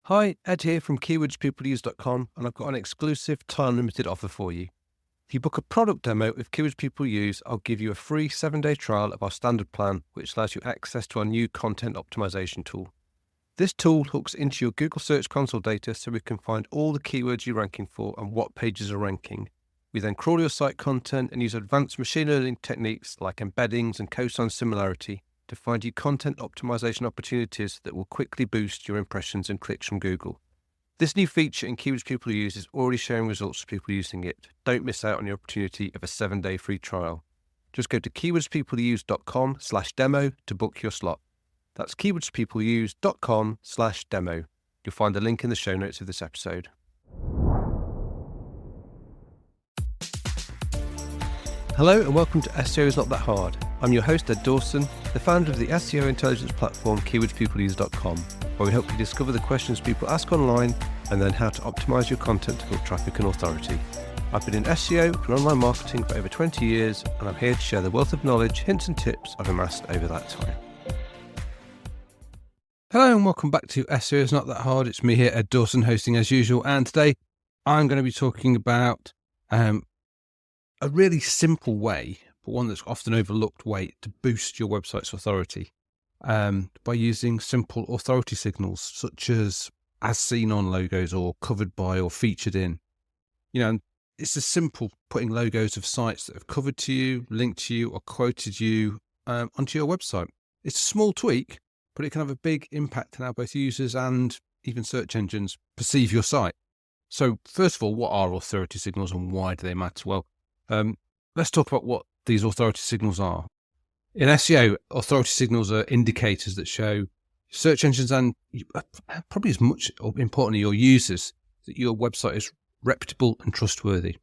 Hi, Ed here from keywordspeopleuse.com, and I've got an exclusive time-limited offer for you. If you book a product demo with Keywords People Use, I'll give you a free 7-day trial of our standard plan, which allows you access to our new content optimization tool. This tool hooks into your Google Search Console data so we can find all the keywords you're ranking for and what pages are ranking. We then crawl your site content and use advanced machine learning techniques like embeddings and cosine similarity to find you content optimization opportunities that will quickly boost your impressions and clicks from Google. This new feature in Keywords People Use is already showing results for people using it. Don't miss out on the opportunity of a 7-day free trial. Just go to keywordspeopleuse.com/demo to book your slot. That's keywordspeopleuse.com/demo. You'll find the link in the show notes of this episode. Hello and welcome to SEO is Not That Hard. I'm your host Ed Dawson, the founder of the SEO intelligence platform keywordspeopleuse.com, where we help you discover the questions people ask online and then how to optimize your content to build traffic and authority. I've been in SEO and online marketing for over 20 years, and I'm here to share the wealth of knowledge, hints and tips I've amassed over that time. Hello and welcome back to SEO is Not That Hard. It's me here, Ed Dawson, hosting as usual, and today I'm going to be talking about a really simple way, but one that's often overlooked way to boost your website's authority by using simple authority signals such as seen on logos or covered by or featured in. You know, it's as simple putting logos of sites that have covered to you, linked to you or quoted you onto your website. It's a small tweak, but it can have a big impact on how both users and even search engines perceive your site. So first of all, what are authority signals and why do they matter? Well, let's talk about what these authority signals are. In SEO, authority signals are indicators that show search engines and probably as much or importantly your users that your website is reputable and trustworthy.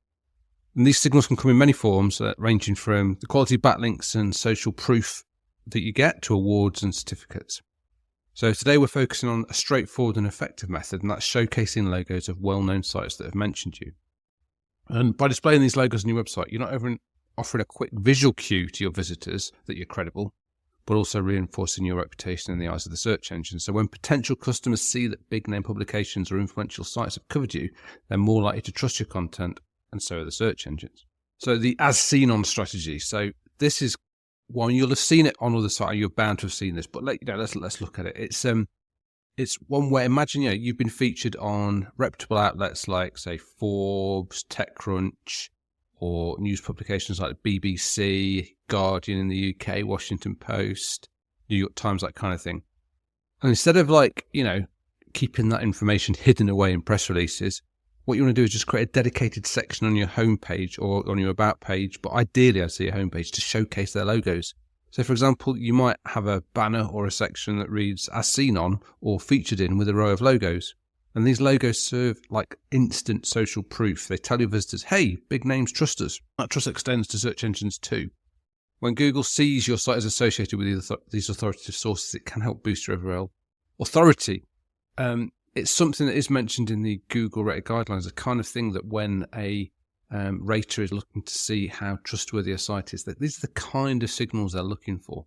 And these signals can come in many forms, ranging from the quality of backlinks and social proof that you get to awards and certificates. So today we're focusing on a straightforward and effective method, and that's showcasing logos of well-known sites that have mentioned you. And by displaying these logos on your website, you're not even offering a quick visual cue to your visitors that you're credible, but also reinforcing your reputation in the eyes of the search engine. So when potential customers see that big name publications or influential sites have covered you, they're more likely to trust your content, and so are the search engines. So the as seen on strategy. So this is one you'll have seen it on other sites. You're bound to have seen this, but let's look at it. It's one where, imagine, you've been featured on reputable outlets like, say, Forbes, TechCrunch, or news publications like the BBC, Guardian in the UK, Washington Post, New York Times, that kind of thing. And instead of keeping that information hidden away in press releases, what you want to do is just create a dedicated section on your homepage or on your about page, but ideally I'd say your homepage, to showcase their logos. So, for example, you might have a banner or a section that reads as seen on or featured in with a row of logos. And these logos serve like instant social proof. They tell your visitors, hey, big names trust us. That trust extends to search engines too. When Google sees your site is associated with these authoritative sources, it can help boost your overall authority. It's something that is mentioned in the Google rated guidelines, the kind of thing that when a rater is looking to see how trustworthy a site is, that these are the kind of signals they're looking for.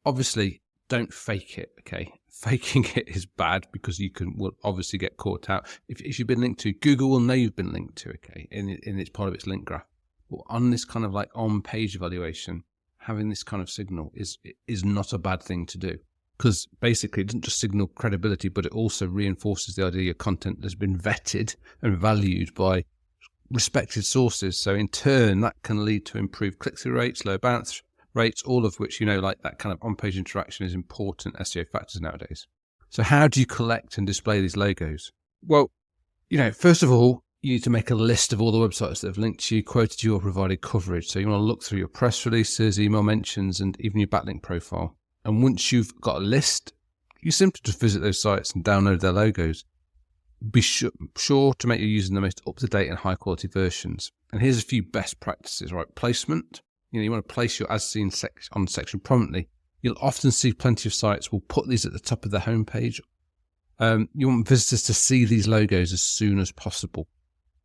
Obviously, don't fake it, okay? Faking it is bad because will obviously get caught out. If you've been linked to, Google will know you've been linked to, okay, in its part of its link graph. But on this kind of like on-page evaluation, having this kind of signal is not a bad thing to do. Because basically it doesn't just signal credibility, but it also reinforces the idea your content has been vetted and valued by respected sources. So in turn, that can lead to improved click-through rates, low bounce rates, all of which, like that kind of on-page interaction is important SEO factors nowadays. So how do you collect and display these logos? Well, first of all, you need to make a list of all the websites that have linked to you, quoted you, or provided coverage. So you want to look through your press releases, email mentions, and even your backlink profile. And once you've got a list, you simply just visit those sites and download their logos. Be sure to make your using the most up-to-date and high-quality versions. And here's a few best practices, right? Placement. You want to place your as seen section prominently. You'll often see plenty of sites will put these at the top of their homepage. You want visitors to see these logos as soon as possible.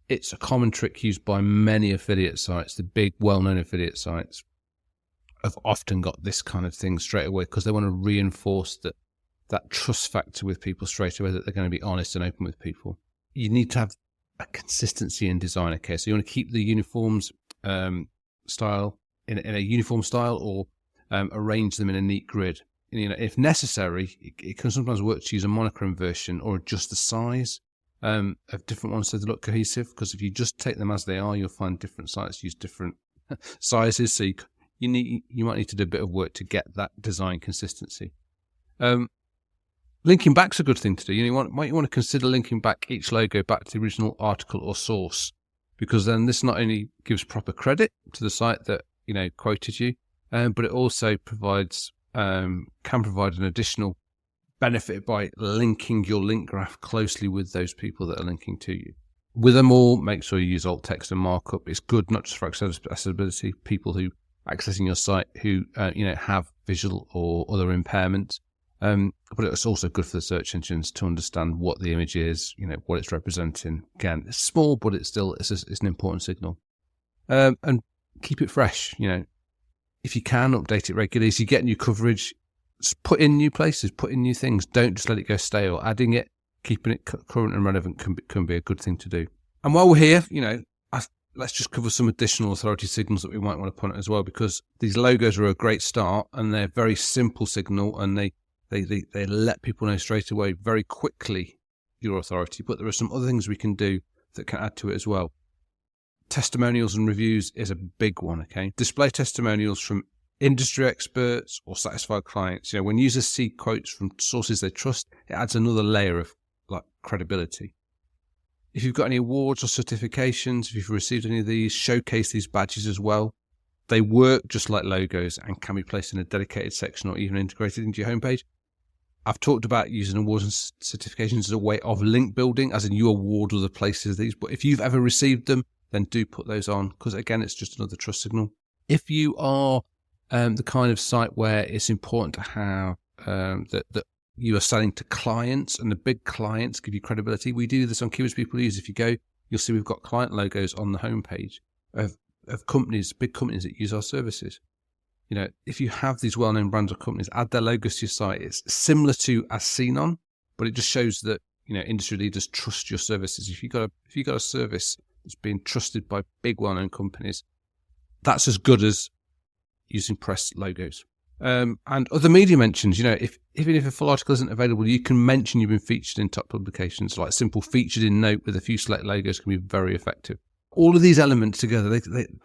It's a common trick used by many affiliate sites. The big, well-known affiliate sites have often got this kind of thing straight away because they want to reinforce that that trust factor with people straight away, that they're going to be honest and open with people. You need to have a consistency in design. Okay, so you want to keep the uniforms style in a uniform style, or arrange them in a neat grid. And, if necessary, it can sometimes work to use a monochrome version or adjust the size of different ones so they look cohesive. Because if you just take them as they are, you'll find different sites use different sizes. So you might need to do a bit of work to get that design consistency. Linking back's a good thing to do. You might want to consider linking back each logo back to the original article or source, because then this not only gives proper credit to the site that quoted you, but it also can provide an additional benefit by linking your link graph closely with those people that are linking to you. With them all, make sure you use alt text and markup. It's good not just for accessibility, people who are accessing your site who have visual or other impairments. But it's also good for the search engines to understand what the image is, what it's representing. Again, it's small, but it's an important signal. And keep it fresh. If you can, update it regularly. As you get new coverage, just put in new places, put in new things. Don't just let it go stale. Adding it, keeping it current and relevant can be a good thing to do. And while we're here, let's just cover some additional authority signals that we might want to put on as well, because these logos are a great start and they're a very simple signal, and they let people know straight away very quickly your authority. But there are some other things we can do that can add to it as well. Testimonials and reviews is a big one. Okay, display testimonials from industry experts or satisfied clients. When users see quotes from sources they trust, it adds another layer of credibility. If you've got any awards or certifications, if you've received any of these, showcase these badges as well. They work just like logos and can be placed in a dedicated section or even integrated into your homepage. I've talked about using awards and certifications as a way of link building, as in you award other places these. But if you've ever received them, then do put those on, because again, it's just another trust signal. If you are the kind of site where it's important to have that you are selling to clients, and the big clients give you credibility, we do this on Keywords People Use. If you go, you'll see we've got client logos on the homepage of companies, big companies that use our services. If you have these well-known brands or companies, add their logos to your site. It's similar to as seen on, but it just shows that industry leaders trust your services. If you got a service that's being trusted by big well-known companies, that's as good as using press logos. And other media mentions. Even if a full article isn't available, you can mention you've been featured in top publications. Like simple featured in note with a few select logos can be very effective. All of these elements together,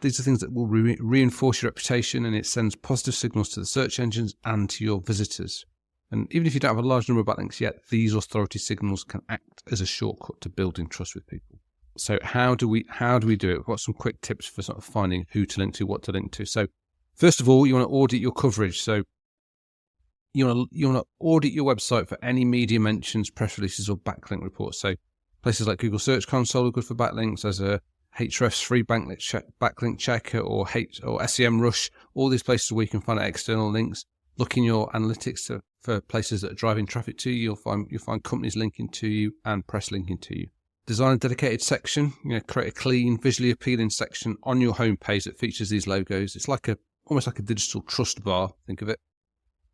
these are things that will reinforce your reputation, and it sends positive signals to the search engines and to your visitors. And even if you don't have a large number of backlinks yet, these authority signals can act as a shortcut to building trust with people. So how do we do it? We've got some quick tips for sort of finding who to link to, what to link to. So first of all, you want to audit your coverage. So you want to audit your website for any media mentions, press releases, or backlink reports. So places like Google Search Console are good for backlinks. As a Hrefs free backlink checker or SEMrush, all these places where you can find external links. Look in your analytics for places that are driving traffic to you. You'll find companies linking to you and press linking to you. Design a dedicated section. Create a clean, visually appealing section on your homepage that features these logos. It's almost like a digital trust bar. Think of it.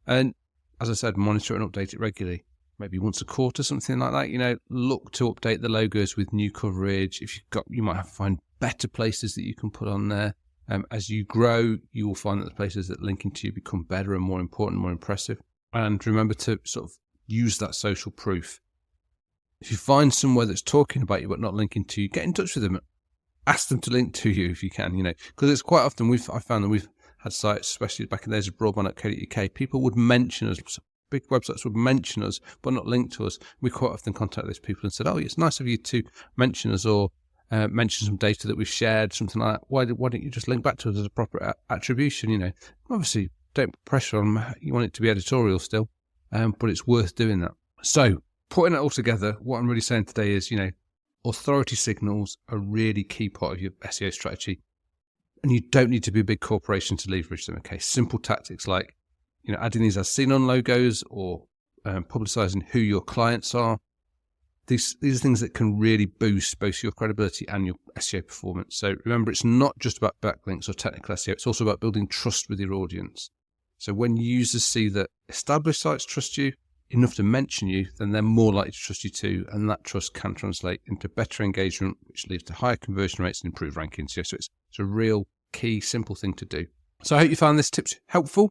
And as I said, monitor and update it regularly. Maybe once a quarter, something like that. Look to update the logos with new coverage. If you might have to find better places that you can put on there. As you grow, you will find that the places that linking to you become better and more important, more impressive. And remember to sort of use that social proof. If you find somewhere that's talking about you but not linking to you, get in touch with them. Ask them to link to you if you can. Because it's quite often I found that we've had sites, especially back in the days of broadband.co.uk, people would mention us. Big websites would mention us but not link to us. We quite often contact those people and said, "Oh, it's nice of you to mention us, or mention some data that we've shared, something like that. Why don't you just link back to us as a proper attribution?" Obviously, don't put pressure on. You want it to be editorial still, but it's worth doing that. So, putting it all together, what I'm really saying today is, authority signals are a really key part of your SEO strategy, and you don't need to be a big corporation to leverage them. Okay, simple tactics like adding these as seen on logos, or publicizing who your clients are. These are things that can really boost both your credibility and your SEO performance. So remember, it's not just about backlinks or technical SEO. It's also about building trust with your audience. So when users see that established sites trust you, enough to mention you, then they're more likely to trust you too, and that trust can translate into better engagement, which leads to higher conversion rates and improved rankings. So it's a real key, simple thing to do. So I hope you found this tips helpful.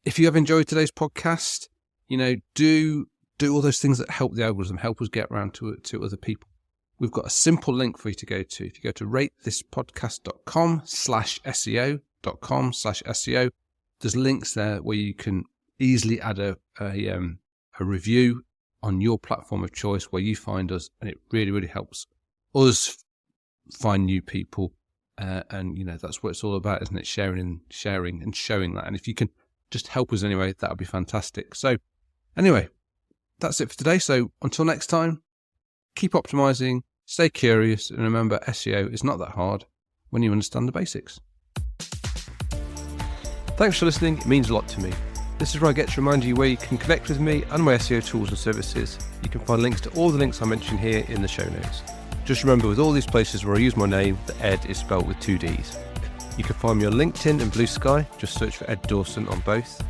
If you have enjoyed today's podcast, do all those things that help the algorithm, help us get around to other people. We've got a simple link for you to go to. If you go to ratethispodcast.com/SEO, there's links there where you can easily add a review on your platform of choice where you find us, and it really, really helps us find new people. And that's what it's all about, isn't it? Sharing and showing that. And if you can just help us anyway, that would be fantastic. So anyway, that's it for today. So until next time, keep optimizing, stay curious, and remember, SEO is not that hard when you understand the basics. Thanks for listening. It means a lot to me. This is where I get to remind you where you can connect with me and my SEO tools and services. You can find links to all the links I mentioned here in the show notes. Just remember, with all these places where I use my name, the Ed is spelled with 2 Ds. You can find me on LinkedIn and Blue Sky. Just search for Ed Dawson on both.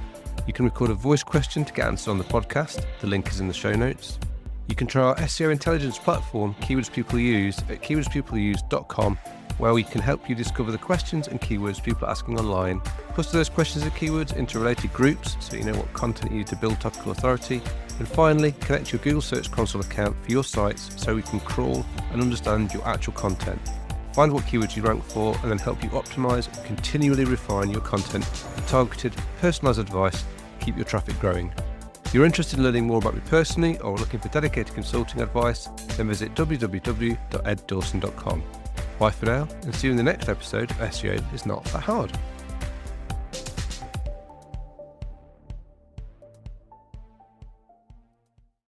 You can record a voice question to get answered on the podcast. The link is in the show notes. You can try our SEO intelligence platform, Keywords People Use, at keywordspeopleuse.com, where we can help you discover the questions and keywords people are asking online, cluster those questions and keywords into related groups so you know what content you need to build topical authority, and finally, connect your Google Search Console account for your sites so we can crawl and understand your actual content, find what keywords you rank for, and then help you optimize and continually refine your content with targeted, personalized advice to keep your traffic growing. If you're interested in learning more about me personally or looking for dedicated consulting advice, then visit www.eddawson.com. Bye for now, and see you in the next episode of SEO is Not That Hard.